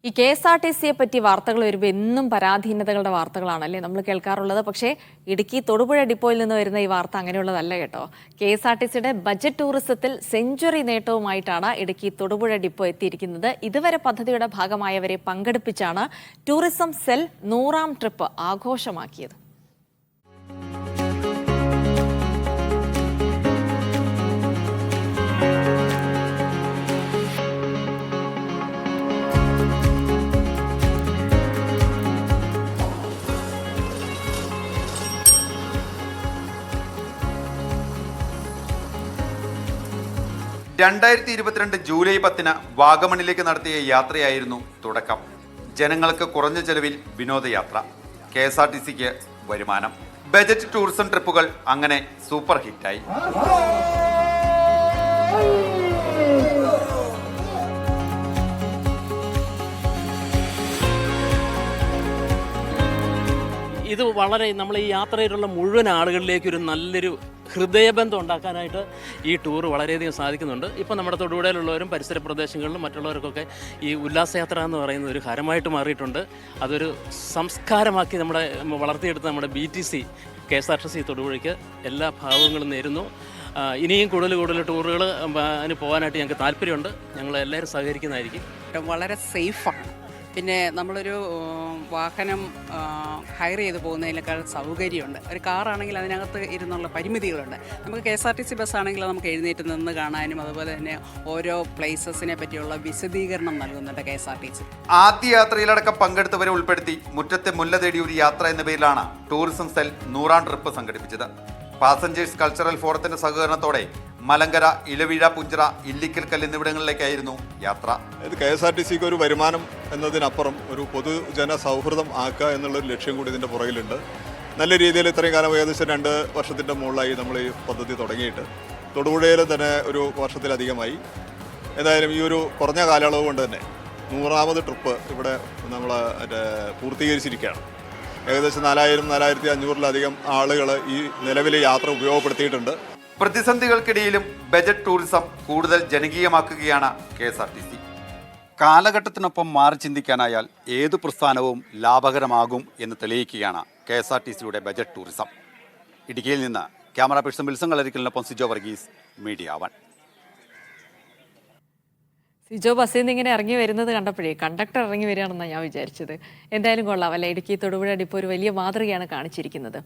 ഈ KSRTCയെ പറ്റി വാർത്തകൾ വരുമ്പോൾ എന്നും പരാധീനതകളുടെ വാർത്തകളാണല്ലേ നമ്മൾ കേൾക്കാറുള്ളത്. പക്ഷേ ഇടുക്കി തൊടുപുഴ ഡിപ്പോയിൽ നിന്ന് വരുന്ന ഈ വാർത്ത അങ്ങനെയുള്ളതല്ല കേട്ടോ. KSRTCയുടെ ബജറ്റ് ടൂറിസത്തിൽ സെഞ്ചുറി നേട്ടവുമായിട്ടാണ് ഇടുക്കി തൊടുപുഴ ഡിപ്പോ എത്തിയിരിക്കുന്നത്. ഇതുവരെ പദ്ധതിയുടെ ഭാഗമായവരെ പങ്കെടുപ്പിച്ചാണ് ടൂറിസം സെൽ 100ാം ട്രിപ്പ് ആഘോഷമാക്കിയത്. ജൂലൈ 10 വാഗമണിലേക്ക് നടത്തിയ യാത്രയായിരുന്നു തുടക്കം. ജനങ്ങൾക്ക് കുറഞ്ഞ ചെലവിൽ വിനോദയാത്ര, KSRTCക്ക് വരുമാനം. ബജറ്റ് ടൂറിസം ട്രിപ്പുകൾ അങ്ങനെ സൂപ്പർ ഹിറ്റായി. ഇത് വളരെ നമ്മൾ ഈ യാത്രയിലുള്ള മുഴുവൻ ആളുകളിലേക്ക് ഒരു നല്ലൊരു ഹൃദയബന്ധം ഉണ്ടാക്കാനായിട്ട് ഈ ടൂർ വളരെയധികം സാധിക്കുന്നുണ്ട്. ഇപ്പോൾ നമ്മുടെ തൊടുപുഴയിലുള്ളവരും പരിസര പ്രദേശങ്ങളിലും മറ്റുള്ളവർക്കൊക്കെ ഈ ഉല്ലാസയാത്ര എന്ന് പറയുന്നത് ഒരു ഹരമായിട്ട് മാറിയിട്ടുണ്ട്. അതൊരു സംസ്കാരമാക്കി നമ്മുടെ വളർത്തിയെടുത്ത നമ്മുടെ BTC KSRTC തൊടുപുഴയ്ക്ക് എല്ലാ ഭാവങ്ങളും നേരുന്നു. ഇനിയും കൂടുതൽ ടൂറുകൾ പോകാനായിട്ട് ഞങ്ങൾക്ക് താല്പര്യമുണ്ട്. ഞങ്ങൾ എല്ലാവരും സഹകരിക്കുന്നതായിരിക്കും. വളരെ സേഫാണ്. പിന്നെ നമ്മളൊരു വാഹനം ഹയർ ചെയ്ത് പോകുന്നതിനേക്കാൾ സൗകര്യമുണ്ട്. ഒരു കാറാണെങ്കിൽ അതിനകത്ത് ഇരുന്നുള്ള പരിമിതികളുണ്ട്. നമുക്ക് KSRTC ബസ്സാണെങ്കിൽ നമുക്ക് എഴുന്നേറ്റ് നിന്ന് കാണാനും അതുപോലെ തന്നെ ഓരോ പ്ലേസസിനെ പറ്റിയുള്ള വിശദീകരണം നൽകുന്നുണ്ട് KSRTC. ആദ്യ യാത്രയിലടക്കം പങ്കെടുത്തവരെ ഉൾപ്പെടുത്തി മുറ്റത്തെ മുല്ല തേടി ഒരു യാത്ര എന്ന പേരിലാണ് ടൂറിസം സെൽ 100ാം ട്രിപ്പ് സംഘടിപ്പിച്ചത്. പാസഞ്ചേഴ്സ് കൾച്ചറൽ ഫോറത്തിന്റെ സഹകരണത്തോടെ മലങ്കര, ഇലവീഴ, പുഞ്ചിറ, ഇല്ലിക്കൽ എന്നിവിടങ്ങളിലേക്കായിരുന്നു യാത്ര. ഇത് KSRTCക്ക് ഒരു വരുമാനം എന്നതിനപ്പുറം ഒരു പൊതുജന സൗഹൃദം ആക്കുക എന്നുള്ളൊരു ലക്ഷ്യം കൂടി ഇതിൻ്റെ പുറകിലുണ്ട്. നല്ല രീതിയിൽ ഇത്രയും കാലം ഏകദേശം 2 വർഷത്തിൻ്റെ മുകളിലായി നമ്മൾ ഈ പദ്ധതി തുടങ്ങിയിട്ട്. തൊടുപുഴയിൽ തന്നെ ഒരു വർഷത്തിലധികമായി. എന്തായാലും ഈ ഒരു കുറഞ്ഞ കാലയളവ് കൊണ്ട് തന്നെ 100ാമത് ട്രിപ്പ് ഇവിടെ നമ്മൾ പൂർത്തീകരിച്ചിരിക്കുകയാണ്. ഏകദേശം 4000-4500-ലധികം ആളുകൾ ഈ നിലവിലെ യാത്ര ഉപയോഗപ്പെടുത്തിയിട്ടുണ്ട്. പ്രതിസന്ധികൾക്കിടയിലും ബജറ്റ് ടൂറിസം കൂടുതൽ ജനകീയമാക്കുകയാണ് KSRTC. കാലഘട്ടത്തിനൊപ്പം മാറി ചിന്തിക്കാനായാൽ ഏതു പ്രസ്ഥാനവും ലാഭകരമാകും എന്ന് തെളിയിക്കുകയാണ് KSRTCയുടെ ബജറ്റ് ടൂറിസം. ഇടുക്കിയിൽ നിന്ന് ക്യാമറ പേഴ്സൺ വിൽസൺ കളരിക്കലിനൊപ്പം സിജോ വർഗീസ്, മീഡിയ 1. സിജോ ബസ്സിൽ നിന്ന് ഇങ്ങനെ ഇറങ്ങി വരുന്നത് കണ്ടപ്പോഴേ കണ്ടക്ടർ ഇറങ്ങി വരികയാണെന്നാണ് ഞാൻ വിചാരിച്ചത്. എന്തായാലും കൊള്ളാം അല്ലേ. ഇടുക്കി തൊടുപുഴ ഡിപ്പോ ഒരു വലിയ മാതൃകയാണ് കാണിച്ചിരിക്കുന്നത്.